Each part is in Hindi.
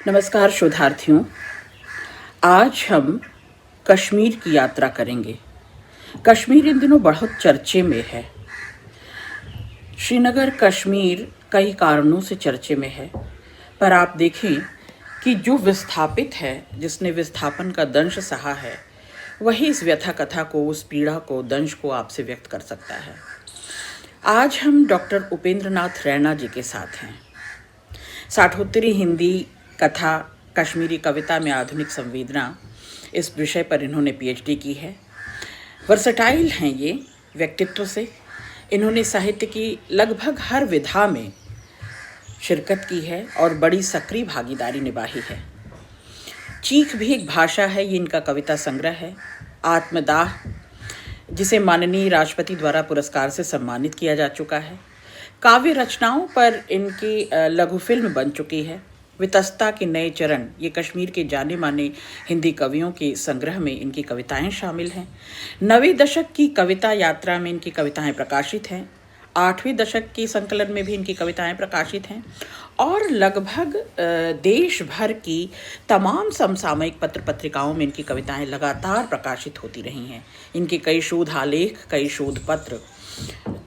नमस्कार शोधार्थियों। आज हम कश्मीर की यात्रा करेंगे। कश्मीर इन दिनों बहुत चर्चे में है। श्रीनगर कश्मीर कई कारणों से चर्चे में है, पर आप देखें कि जो विस्थापित है, जिसने विस्थापन का दंश सहा है, वही इस व्यथा कथा को, उस पीड़ा को, दंश को आपसे व्यक्त कर सकता है। आज हम डॉक्टर उपेंद्र नाथ रैना जी के साथ हैं। साठोत्तरी हिंदी कथा कश्मीरी कविता में आधुनिक संवेदना, इस विषय पर इन्होंने पीएचडी की है। वर्सटाइल हैं ये व्यक्तित्व से। इन्होंने साहित्य की लगभग हर विधा में शिरकत की है और बड़ी सक्रिय भागीदारी निभाई है। चीख भी एक भाषा है, ये इनका कविता संग्रह है। आत्मदाह, जिसे माननीय राष्ट्रपति द्वारा पुरस्कार से सम्मानित किया जा चुका है। काव्य रचनाओं पर इनकी लघु फिल्म बन चुकी है। वितस्ता के नए चरण, ये कश्मीर के जाने माने हिंदी कवियों के संग्रह में इनकी कविताएं शामिल हैं। 9वें दशक की कविता यात्रा में इनकी कविताएं प्रकाशित हैं। 8वें दशक के संकलन में भी इनकी कविताएं प्रकाशित हैं और लगभग देश भर की तमाम समसामयिक पत्र पत्रिकाओं में इनकी कविताएं लगातार प्रकाशित होती रही हैं। इनके कई शोध आलेख, कई शोध पत्र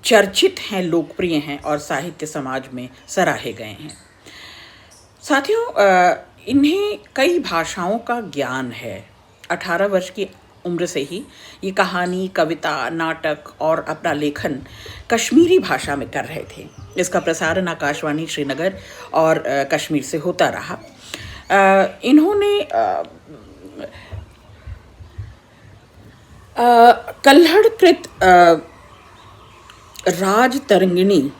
चर्चित हैं, लोकप्रिय हैं और साहित्य समाज में सराहे गए हैं। साथियों, इन्हें कई भाषाओं का ज्ञान है। 18 वर्ष की उम्र से ही ये कहानी, कविता, नाटक और अपना लेखन कश्मीरी भाषा में कर रहे थे। इसका प्रसारण आकाशवाणी श्रीनगर और कश्मीर से होता रहा। इन्होंने कल्हड़कृत राज तरंगिणी,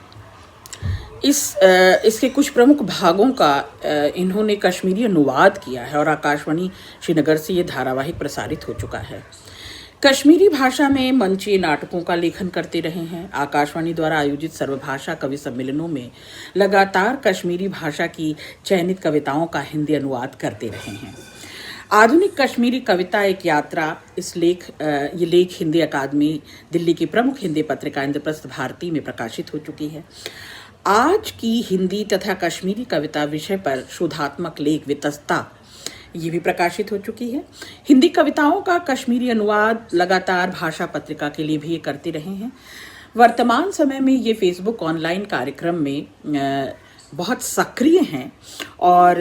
इसके कुछ प्रमुख भागों का इन्होंने कश्मीरी अनुवाद किया है और आकाशवाणी श्रीनगर से ये धारावाहिक प्रसारित हो चुका है। कश्मीरी भाषा में मंचीय नाटकों का लेखन करते रहे हैं। आकाशवाणी द्वारा आयोजित सर्वभाषा कवि सम्मेलनों में लगातार कश्मीरी भाषा की चयनित कविताओं का हिंदी अनुवाद करते रहे हैं। आधुनिक कश्मीरी कविता एक यात्रा, ये लेख हिंदी अकादमी दिल्ली की प्रमुख हिंदी पत्रिका इंद्रप्रस्थ भारती में प्रकाशित हो चुकी है। आज की हिंदी तथा कश्मीरी कविता विषय पर शोधात्मक लेख वितस्ता, ये भी प्रकाशित हो चुकी है। हिंदी कविताओं का कश्मीरी अनुवाद लगातार भाषा पत्रिका के लिए भी ये करते रहे हैं। वर्तमान समय में ये फेसबुक ऑनलाइन कार्यक्रम में बहुत सक्रिय हैं और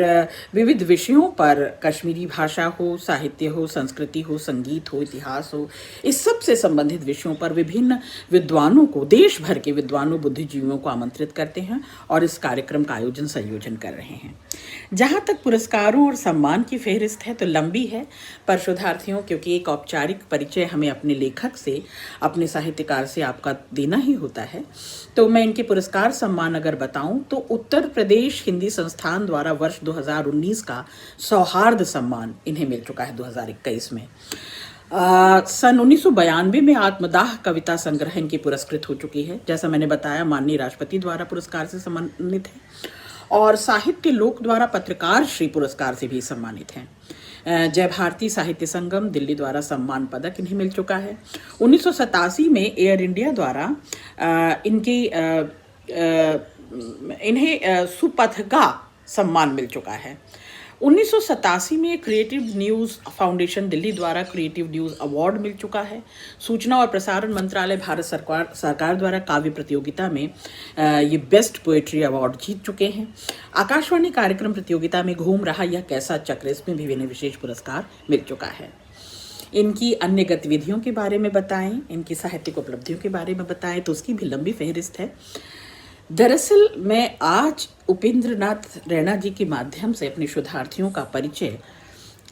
विविध विषयों पर, कश्मीरी भाषा हो, साहित्य हो, संस्कृति हो, संगीत हो, इतिहास हो, इस सब से संबंधित विषयों पर विभिन्न विद्वानों को, देश भर के विद्वानों, बुद्धिजीवियों को आमंत्रित करते हैं और इस कार्यक्रम का संयोजन कर रहे हैं। जहाँ तक पुरस्कारों और सम्मान की फहरिस्त है तो लंबी है, पर शोधार्थियों, क्योंकि एक औपचारिक परिचय हमें अपने लेखक से, अपने साहित्यकार से आपका देना ही होता है, तो मैं इनके पुरस्कार सम्मान अगर बताऊं तो उत्तर प्रदेश हिंदी संस्थान द्वारा वर्ष 2019 का सौहार्द सम्मान इन्हें मिल चुका है 2021 में। सन 1992 में आत्मदाह कविता संग्रह इनकी पुरस्कृत हो चुकी है। जैसा मैंने बताया, माननीय राष्ट्रपति द्वारा पुरस्कार से सम्मानित है और साहित्य लोक द्वारा पत्रकार श्री पुरस्कार से भी सम्मानित हैं। जय भारती साहित्य संगम दिल्ली द्वारा सम्मान पदक इन्हें मिल चुका है। 1987 में एयर इंडिया द्वारा इन्हें सुपथगा सम्मान मिल चुका है। 1987 में क्रिएटिव न्यूज़ फाउंडेशन दिल्ली द्वारा क्रिएटिव न्यूज़ अवार्ड मिल चुका है। सूचना और प्रसारण मंत्रालय भारत सरकार द्वारा काव्य प्रतियोगिता में ये बेस्ट पोएट्री अवार्ड जीत चुके हैं। आकाशवाणी कार्यक्रम प्रतियोगिता में घूम रहा यह कैसा चक्र, इसमें भी इन्हें विशेष पुरस्कार मिल चुका है। इनकी अन्य गतिविधियों के बारे में बताएं, इनकी साहित्यिक उपलब्धियों के बारे में बताएं तो उसकी भी लंबी फहरिस्त है। दरअसल मैं आज उपेंद्र नाथ रैना जी के माध्यम से अपने शोधार्थियों का परिचय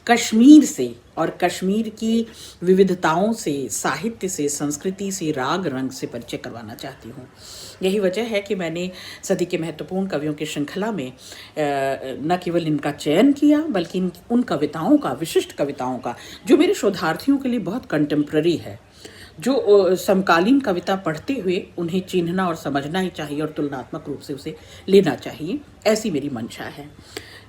कश्मीर से और कश्मीर की विविधताओं से, साहित्य से, संस्कृति से, राग रंग से परिचय करवाना चाहती हूँ। यही वजह है कि मैंने सदी के महत्वपूर्ण कवियों की श्रृंखला में न केवल इनका चयन किया, बल्कि उन कविताओं का, विशिष्ट कविताओं का, जो मेरे शोधार्थियों के लिए बहुत कंटेम्प्रेरी है, जो समकालीन कविता पढ़ते हुए उन्हें चिन्हना और समझना ही चाहिए और तुलनात्मक रूप से उसे लेना चाहिए, ऐसी मेरी मंशा है।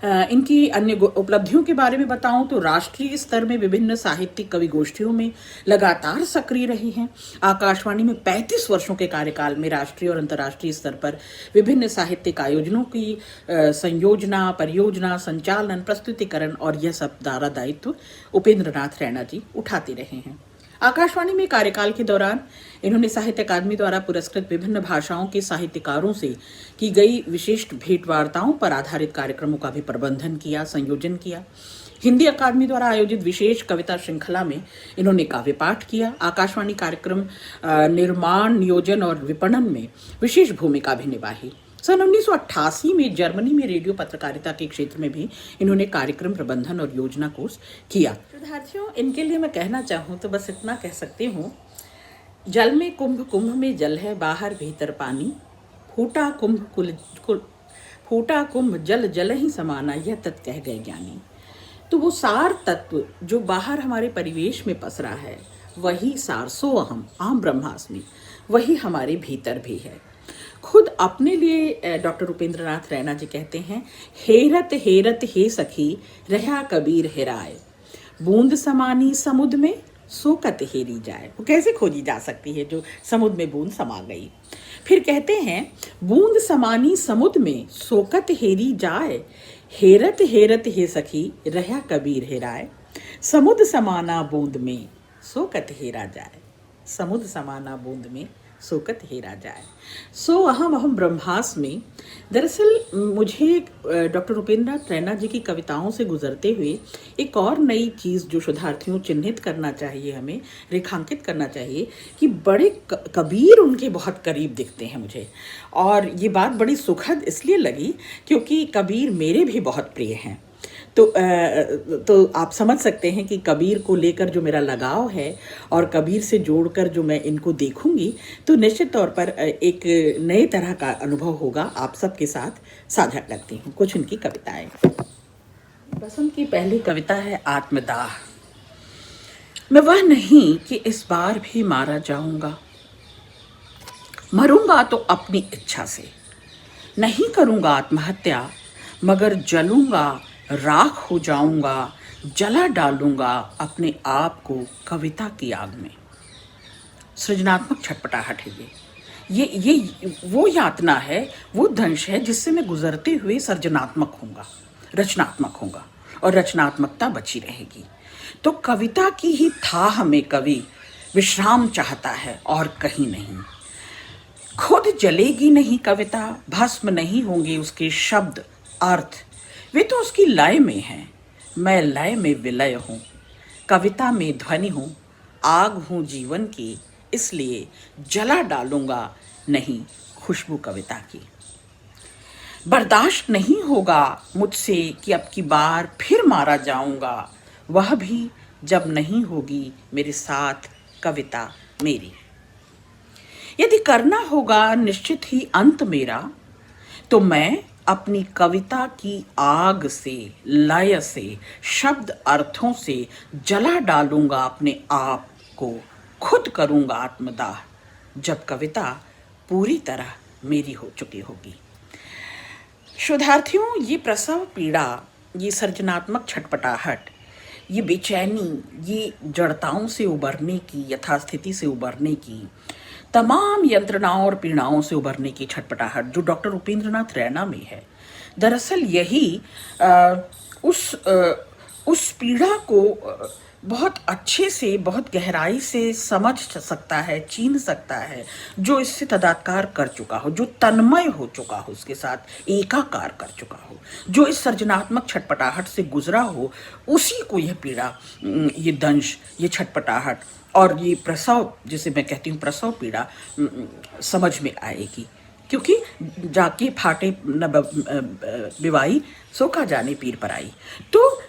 इनकी अन्य उपलब्धियों के बारे में बताऊं तो राष्ट्रीय स्तर में विभिन्न साहित्यिक कवि गोष्ठियों में लगातार सक्रिय रही हैं। आकाशवाणी में 35 वर्षों के कार्यकाल में राष्ट्रीय और अंतर्राष्ट्रीय स्तर पर विभिन्न साहित्यिक आयोजनों की संयोजना, परियोजना, संचालन, प्रस्तुतिकरण और यह सब दारा दायित्व उपेंद्र नाथ रैना जी उठाते रहे हैं। आकाशवाणी में कार्यकाल के दौरान इन्होंने साहित्य अकादमी द्वारा पुरस्कृत विभिन्न भाषाओं के साहित्यकारों से की गई विशिष्ट भेंट वार्ताओं पर आधारित कार्यक्रमों का भी प्रबंधन किया, संयोजन किया। हिंदी अकादमी द्वारा आयोजित विशेष कविता श्रृंखला में इन्होंने काव्य पाठ किया। आकाशवाणी कार्यक्रम निर्माण, नियोजन और विपणन में विशेष भूमिका भी निभाई। सन 1988 में जर्मनी में रेडियो पत्रकारिता के क्षेत्र में भी इन्होंने कार्यक्रम प्रबंधन और योजना कोर्स किया। विद्यार्थियों, इनके लिए मैं कहना चाहूँ तो बस इतना कह सकती हूँ, जल में कुंभ, कुंभ में जल है, बाहर भीतर पानी, फूटा कुंभ जल जल ही समाना, यह तत् कह गए ज्ञानी। तो वो सार तत्व जो बाहर हमारे परिवेश में पसरा है, वही सार सो अहम ब्रह्मास्मि, वही हमारे भीतर भी है। खुद अपने लिए डॉक्टर उपेंद्र नाथ रैना जी कहते हैं, हेरत हेरत हे सखी रहा कबीर हेराए, बूंद समानी समुद्र में सोकत हेरी जाए। वो कैसे खोजी जा सकती है जो समुद्र में बूंद समा गई। फिर कहते हैं, बूंद समानी समुद्र में सोकत हेरी जाए, हेरत हेरत हे सखी रहा कबीर हेराए, समुद्र समाना बूंद में सोकत हेरा जाए, समुद्र समाना बूंद में सोकत हेरा जाए। सो अहम ब्रह्मास्मि। दरअसल मुझे डॉक्टर उपेंद्र नाथ रैना जी की कविताओं से गुजरते हुए एक और नई चीज़ जो शोधार्थियों चिन्हित करना चाहिए, हमें रेखांकित करना चाहिए कि बड़े कबीर उनके बहुत करीब दिखते हैं मुझे। और ये बात बड़ी सुखद इसलिए लगी क्योंकि कबीर मेरे भी बहुत प्रिय हैं। तो आप समझ सकते हैं कि कबीर को लेकर जो मेरा लगाव है और कबीर से जोड़कर जो मैं इनको देखूंगी तो निश्चित तौर पर एक नए तरह का अनुभव होगा। आप सबके साथ साझा करती हूँ कुछ उनकी कविताएं। बसंत की पहली कविता है आत्मदाह। मैं वह नहीं कि इस बार भी मारा जाऊंगा, मरूंगा तो अपनी इच्छा से, नहीं करूंगा आत्महत्या मगर जलूंगा, राख हो जाऊंगा, जला डालूंगा अपने आप को कविता की आग में। सृजनात्मक छटपटाहट है ये वो यातना है, वो दंश है जिससे मैं गुजरते हुए सर्जनात्मक होऊंगा, रचनात्मक होऊंगा और रचनात्मकता बची रहेगी। तो कविता की ही थाह में कवि विश्राम चाहता है और कहीं नहीं। खुद जलेगी नहीं कविता, भस्म नहीं होंगे उसके शब्द अर्थ, वे तो उसकी लय में हैं। मैं लय में विलय हूँ, कविता में ध्वनि हूँ, आग हूँ जीवन की, इसलिए जला डालूंगा नहीं खुशबू कविता की। बर्दाश्त नहीं होगा मुझसे कि अब की बार फिर मारा जाऊंगा, वह भी जब नहीं होगी मेरे साथ कविता मेरी। यदि करना होगा निश्चित ही अंत मेरा, तो मैं अपनी कविता की आग से, लय से, शब्द अर्थों से जला डालूंगा अपने आप को, खुद करूंगा आत्मदाह जब कविता पूरी तरह मेरी हो चुकी होगी। शोधार्थियों, ये प्रसव पीड़ा, ये सर्जनात्मक छटपटाहट, ये बेचैनी, ये जड़ताओं से उबरने की, यथास्थिति से उबरने की, तमाम यंत्रणाओं और पीड़ाओं से उबरने की छटपटाहट जो डॉक्टर उपेंद्र नाथ रैना में है, दरअसल यही उस पीड़ा को बहुत अच्छे से, बहुत गहराई से समझ सकता है, चीन सकता है, जो इससे तदात्कार कर चुका हो, जो तन्मय हो चुका हो, उसके साथ एकाकार कर चुका हो, जो इस सर्जनात्मक छटपटाहट से गुजरा हो, उसी को यह पीड़ा, ये दंश, ये छटपटाहट और ये प्रसव, जिसे मैं कहती हूँ प्रसव पीड़ा, समझ में आएगी। क्योंकि जाके फाटे न बिवाई सोखा जाने पीर पर आई। तो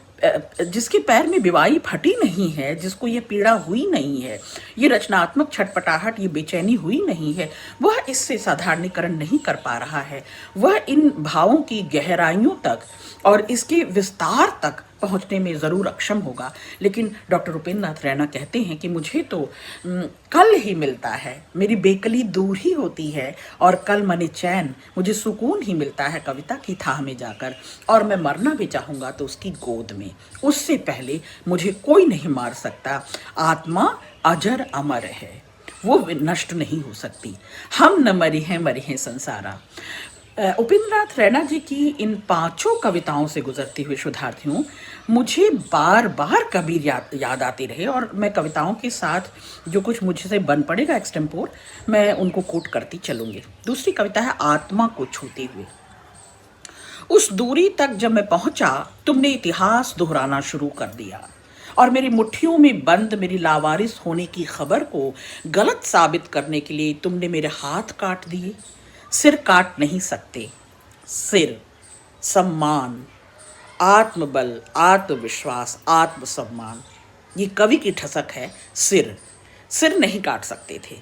जिसके पैर में बिवाई फटी नहीं है, जिसको ये पीड़ा हुई नहीं है, ये रचनात्मक छटपटाहट, ये बेचैनी हुई नहीं है, वह इससे साधारणीकरण नहीं कर पा रहा है। वह इन भावों की गहराइयों तक और इसके विस्तार तक पहुंचने में ज़रूर अक्षम होगा, लेकिन डॉक्टर उपेंद्र नाथ रैना कहते हैं कि मुझे तो कल ही मिलता है, मेरी बेकली दूर ही होती है और कल मने चैन, मुझे सुकून ही मिलता है कविता की थाह में जाकर, और मैं मरना भी चाहूँगा तो उसकी गोद में, उससे पहले मुझे कोई नहीं मार सकता। आत्मा अजर अमर है, वो नष्ट नहीं हो सकती, हम न मरी हैं संसारा। उपेंद्र नाथ रैना जी की इन 5 कविताओं से गुजरते हुए शोधार्थियों, मुझे बार बार कबीर याद आते रहे, और मैं कविताओं के साथ जो कुछ मुझसे बन पड़ेगा एक्सटेम्पोर, मैं उनको कोट करती चलूँगी। दूसरी कविता है आत्मा को छूते हुए। उस दूरी तक जब मैं पहुंचा, तुमने इतिहास दोहराना शुरू कर दिया और मेरी मुट्ठियों में बंद मेरी लावारिस होने की खबर को गलत साबित करने के लिए तुमने मेरे हाथ काट दिए। सिर काट नहीं सकते, सिर, सम्मान, आत्मबल, आत्मविश्वास, आत्मसम्मान, ये कवि की ठसक है। सिर, सिर नहीं काट सकते थे,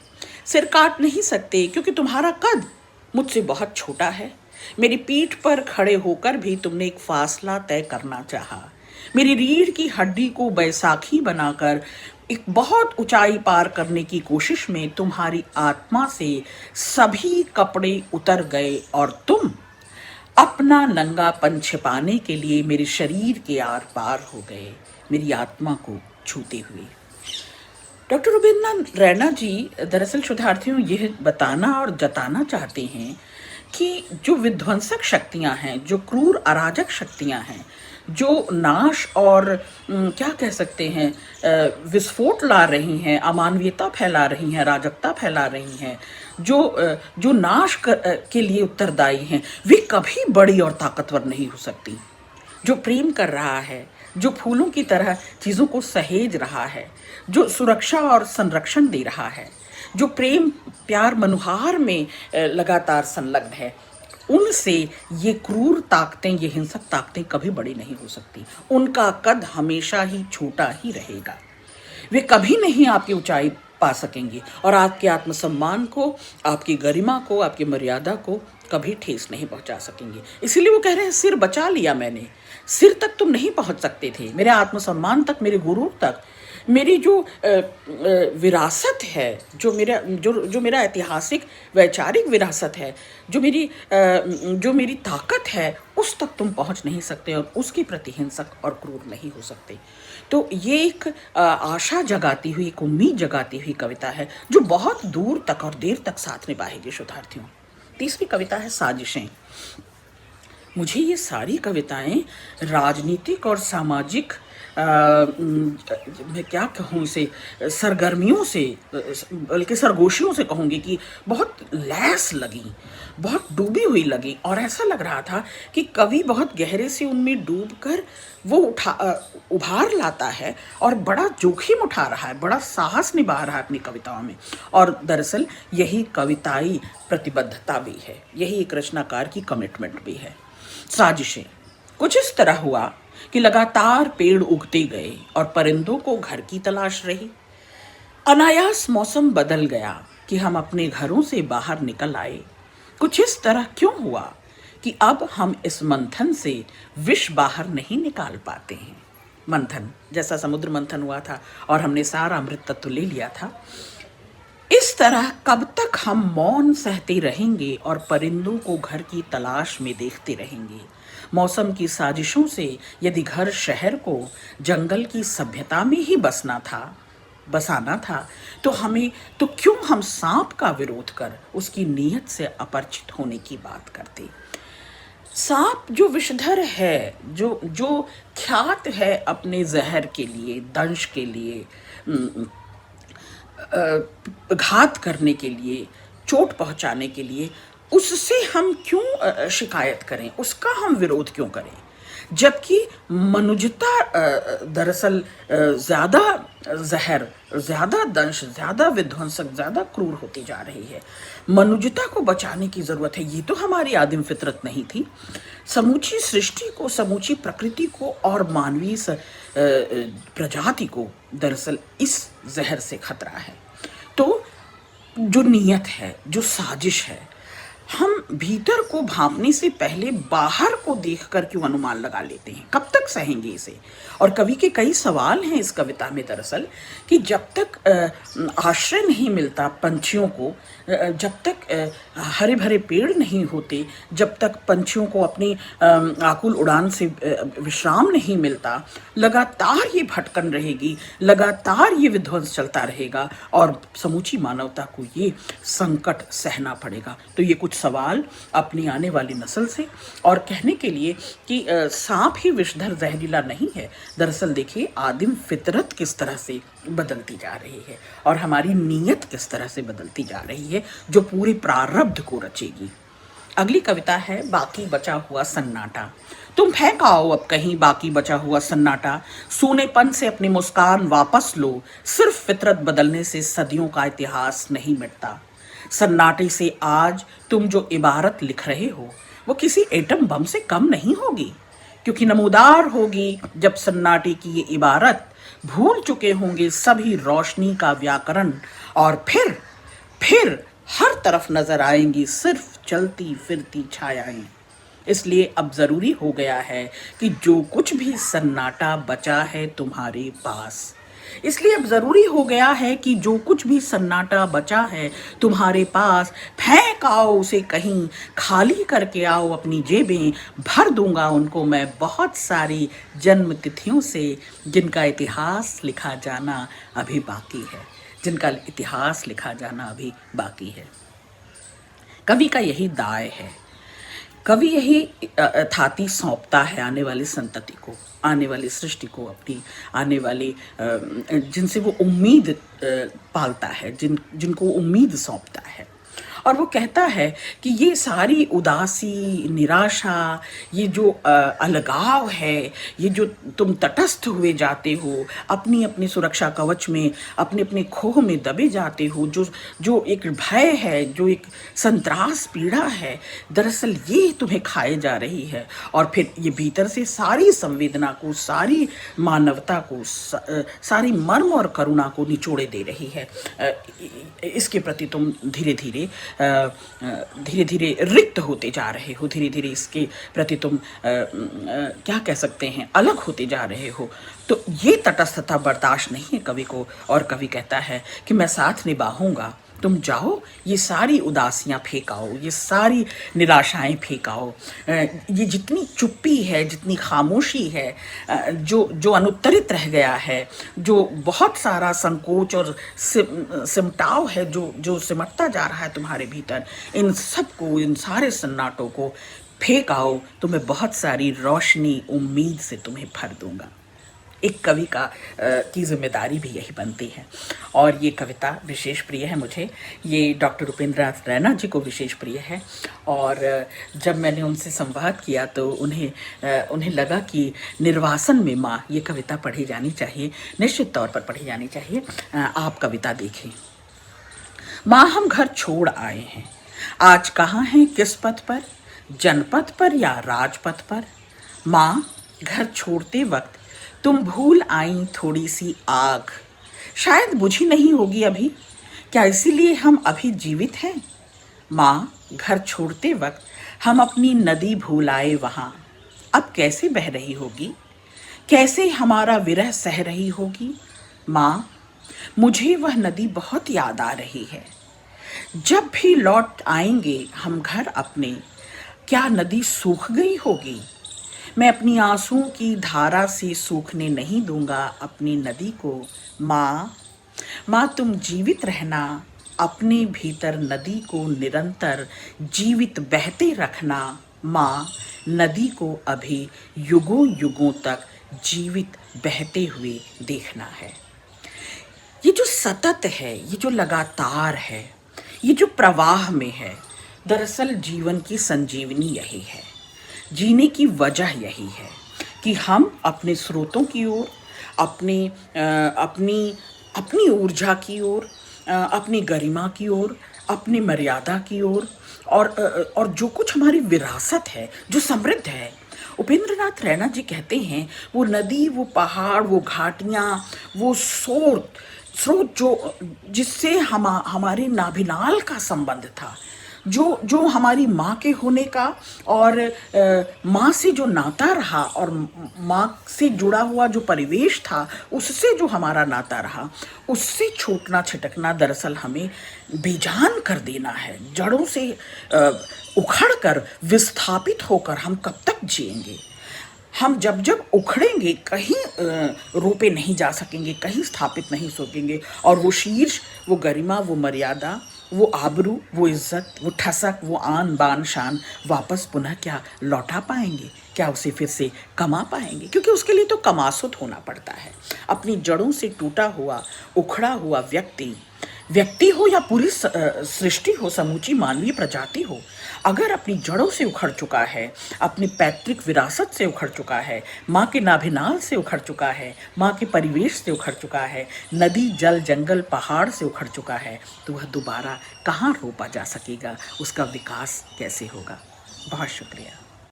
सिर काट नहीं सकते क्योंकि तुम्हारा कद मुझसे बहुत छोटा है। मेरी पीठ पर खड़े होकर भी तुमने एक फासला तय करना चाहा। मेरी रीढ़ की हड्डी को बैसाखी बनाकर एक बहुत ऊंचाई पार करने की कोशिश में तुम्हारी आत्मा से सभी कपड़े उतर गए और तुम अपना नंगापन छिपाने के लिए मेरे शरीर के आर पार हो गए, मेरी आत्मा को छूते हुए। डॉक्टर उपेंद्र रैना जी दरअसल शोधार्थियों यह बताना और जताना चाहते हैं कि जो विध्वंसक शक्तियां हैं, जो क्रूर अराजक शक्तियां हैं, जो नाश और क्या कह सकते हैं, विस्फोट ला रही हैं, अमानवीयता फैला रही हैं, अराजकता फैला रही हैं, जो नाश के लिए उत्तरदायी हैं, वे कभी बड़ी और ताकतवर नहीं हो सकती। जो प्रेम कर रहा है, जो फूलों की तरह चीज़ों को सहेज रहा है, जो सुरक्षा और संरक्षण दे रहा है, जो प्रेम प्यार मनुहार में लगातार संलग्न है, उनसे ये क्रूर ताकतें, ये हिंसक ताकतें कभी बड़ी नहीं हो सकती। उनका कद हमेशा ही छोटा ही रहेगा। वे कभी नहीं आपकी ऊंचाई पा सकेंगे और आपके आत्मसम्मान को, आपकी गरिमा को, आपकी मर्यादा को कभी ठेस नहीं पहुंचा सकेंगे। इसीलिए वो कह रहे हैं सिर बचा लिया मैंने। सिर तक तुम नहीं पहुंच सकते थे, मेरे आत्मसम्मान तक, मेरे गुरूर तक, मेरी जो विरासत है, जो मेरा ऐतिहासिक वैचारिक विरासत है, जो मेरी ताकत है, उस तक तुम पहुंच नहीं सकते और उसके प्रति हिंसक और क्रूर नहीं हो सकते। तो ये एक आशा जगाती हुई, एक उम्मीद जगाती हुई कविता है जो बहुत दूर तक और देर तक साथ निभाएगी शोधार्थियों। तीसरी कविता है साजिशें। मुझे ये सारी कविताएं राजनीतिक और सामाजिक मैं क्या कहूँ इसे, सरगर्मियों से, बल्कि सरगोशियों से कहूँगी कि बहुत लैस लगी, बहुत डूबी हुई लगी, और ऐसा लग रहा था कि कवि बहुत गहरे से उनमें डूबकर वो उभार लाता है और बड़ा जोखिम उठा रहा है, बड़ा साहस निभा रहा है अपनी कविताओं में। और दरअसल यही कविताई प्रतिबद्धता भी है, यही एक रचनाकार की कमिटमेंट भी है। साजिशें कुछ इस तरह हुआ कि लगातार पेड़ उगते गए और परिंदों को घर की तलाश रही। अनायास मौसम बदल गया कि हम अपने घरों से बाहर निकल आए। कुछ इस तरह क्यों हुआ कि अब हम इस मंथन से विष बाहर नहीं निकाल पाते हैं। मंथन जैसा समुद्र मंथन हुआ था और हमने सारा अमृत तत्व ले लिया था, इस तरह कब तक हम मौन सहते रहेंगे और परिंदों को घर की तलाश में देखते रहेंगे। मौसम की साजिशों से यदि घर शहर को जंगल की सभ्यता में ही बसाना था तो क्यों हम सांप का विरोध कर उसकी नीयत से अपरिचित होने की बात करते। सांप जो विषधर है, जो ख्यात है अपने जहर के लिए, दंश के लिए, घात करने के लिए, चोट पहुंचाने के लिए, उससे हम क्यों शिकायत करें, उसका हम विरोध क्यों करें, जबकि मनुजता दरअसल ज़्यादा जहर, ज़्यादा दंश, ज़्यादा विध्वंसक, ज़्यादा क्रूर होती जा रही है। मनुजता को बचाने की ज़रूरत है। ये तो हमारी आदिम फितरत नहीं थी। समूची सृष्टि को, समूची प्रकृति को और मानवीय प्रजाति को दरअसल इस जहर से खतरा है। तो जो नीयत है, जो साजिश है, हम भीतर को भांपने से पहले बाहर को देखकर क्यों अनुमान लगा लेते हैं? कब तक सहेंगे इसे? और कवि के कई सवाल हैं इस कविता में दरअसल, कि जब तक आश्रय नहीं मिलता पंछियों को, जब तक हरे भरे पेड़ नहीं होते, जब तक पंछियों को अपनी आकुल उड़ान से विश्राम नहीं मिलता, लगातार ये भटकन रहेगी, लगातार ये विध्वंस चलता रहेगा और समूची मानवता को ये संकट सहना पड़ेगा। तो ये कुछ सवाल अपनी आने वाली नस्ल से, और कहने के लिए कि सांप ही विषधर जहरीला नहीं है। दरअसल देखिए, आदिम फितरत किस तरह से बदलती जा रही है और हमारी नीयत किस तरह से बदलती जा रही है, जो पूरे प्रारब्ध को रचेगी। अगली कविता है बाकी बचा हुआ सन्नाटा। तुम फेंक आओ अब कहीं बाकी बचा हुआ सन्नाटा, सूनेपन से अपनी मुस्कान वापस लो, सिर्फ फितरत बदलने से सदियों का इतिहास नहीं मिटता। सन्नाटे से आज तुम जो इबारत लिख रहे हो वो किसी एटम बम से कम नहीं होगी, क्योंकि नमूदार होगी जब सन्नाटे की ये इबारत भूल चुके होंगे सभी रोशनी का व्याकरण, और फिर हर तरफ नजर आएंगी सिर्फ चलती फिरती छायाएं। इसलिए अब जरूरी हो गया है कि जो कुछ भी सन्नाटा बचा है तुम्हारे पास, इसलिए अब जरूरी हो गया है कि जो कुछ भी सन्नाटा बचा है तुम्हारे पास, फेंक आओ उसे कहीं, खाली करके आओ अपनी जेबें, भर दूंगा उनको मैं बहुत सारी जन्म तिथियों से, जिनका इतिहास लिखा जाना अभी बाकी है, जिनका इतिहास लिखा जाना अभी बाकी है। कवि का यही दाय है, कवि यही थाती सौंपता है आने वाली संतति को, आने वाली सृष्टि को, अपनी आने वाली जिनसे वो उम्मीद पालता है, जिनको उम्मीद सौंपता है। और वो कहता है कि ये सारी उदासी, निराशा, ये जो अलगाव है, ये जो तुम तटस्थ हुए जाते हो, अपनी अपनी सुरक्षा कवच में, अपने अपने खोह में दबे जाते हो, जो एक भय है, जो एक संत्रास पीड़ा है, दरअसल ये तुम्हें खाए जा रही है। और फिर ये भीतर से सारी संवेदना को, सारी मानवता को, सारी मर्म और करुणा को निचोड़े दे रही है। इसके प्रति तुम धीरे धीरे रिक्त होते जा रहे हो, धीरे धीरे इसके प्रति तुम क्या कह सकते हैं, अलग होते जा रहे हो। तो ये तटस्थता बर्दाश्त नहीं है कवि को, और कवि कहता है कि मैं साथ निभाऊंगा, तुम जाओ, ये सारी उदासियां फेंकाओ, ये सारी निराशाएं फेंकाओ, ये जितनी चुप्पी है, जितनी खामोशी है, जो अनुत्तरित रह गया है, जो बहुत सारा संकोच और सिमटाव है, जो सिमटता जा रहा है तुम्हारे भीतर, इन सबको, इन सारे सन्नाटों को फेंकाओ, तो मैं बहुत सारी रोशनी उम्मीद से तुम्हें भर दूंगा। एक कवि की जिम्मेदारी भी यही बनती है। और ये कविता विशेष प्रिय है मुझे, ये डॉक्टर उपेंद्रनाथ रैना जी को विशेष प्रिय है। और जब मैंने उनसे संवाद किया तो उन्हें लगा कि निर्वासन में माँ, ये कविता पढ़ी जानी चाहिए, निश्चित तौर पर पढ़ी जानी चाहिए। आप कविता देखें। माँ, हम घर छोड़ आए हैं, आज कहाँ हैं, किस पथ पर, जनपथ पर या राजपथ पर। माँ, घर छोड़ते वक्त तुम भूल आई थोड़ी सी आग, शायद बुझी नहीं होगी अभी, क्या इसीलिए हम अभी जीवित हैं। माँ, घर छोड़ते वक्त हम अपनी नदी भूल आए वहाँ, अब कैसे बह रही होगी, कैसे हमारा विरह सह रही होगी। माँ, मुझे वह नदी बहुत याद आ रही है, जब भी लौट आएंगे हम घर अपने, क्या नदी सूख गई होगी। मैं अपनी आंसुओं की धारा से सूखने नहीं दूंगा अपनी नदी को। माँ, तुम जीवित रहना, अपने भीतर नदी को निरंतर जीवित बहते रखना। माँ, नदी को अभी युगों युगों तक जीवित बहते हुए देखना है। ये जो सतत है, ये जो लगातार है, ये जो प्रवाह में है, दरअसल जीवन की संजीवनी यही है, जीने की वजह यही है कि हम अपने स्रोतों की ओर, अपनी ऊर्जा की ओर, अपनी गरिमा की ओर, अपनी मर्यादा की ओर, और जो कुछ हमारी विरासत है, जो समृद्ध है। उपेंद्रनाथ रैना जी कहते हैं, वो नदी, वो पहाड़, वो घाटियाँ, वो स्रोत जो जिससे हमारे नाभिनाल का संबंध था, जो जो हमारी माँ के होने का और माँ से जो नाता रहा और माँ से जुड़ा हुआ जो परिवेश था, उससे जो हमारा नाता रहा, उससे छूटना छिटकना दरअसल हमें बेजान कर देना है। जड़ों से उखड़ कर विस्थापित होकर हम कब तक जिएंगे? हम जब जब उखड़ेंगे कहीं रोपे नहीं जा सकेंगे, कहीं स्थापित नहीं सकेंगे, और वो शीर्ष, वो गरिमा, वो मर्यादा, वो आबरू, वो इज्जत, वो ठसक, वो आन बान शान वापस पुनः क्या लौटा पाएंगे? क्या उसे फिर से कमा पाएंगे? क्योंकि उसके लिए तो कमासुत होना पड़ता है। अपनी जड़ों से टूटा हुआ, उखड़ा हुआ व्यक्ति हो या पूरी सृष्टि हो, समूची मानवीय प्रजाति हो, अगर अपनी जड़ों से उखड़ चुका है, अपनी पैतृक विरासत से उखड़ चुका है, माँ के नाभिनाल से उखड़ चुका है, माँ के परिवेश से उखड़ चुका है, नदी जल जंगल पहाड़ से उखड़ चुका है, तो वह दोबारा कहाँ रोपा जा सकेगा? उसका विकास कैसे होगा? बहुत शुक्रिया।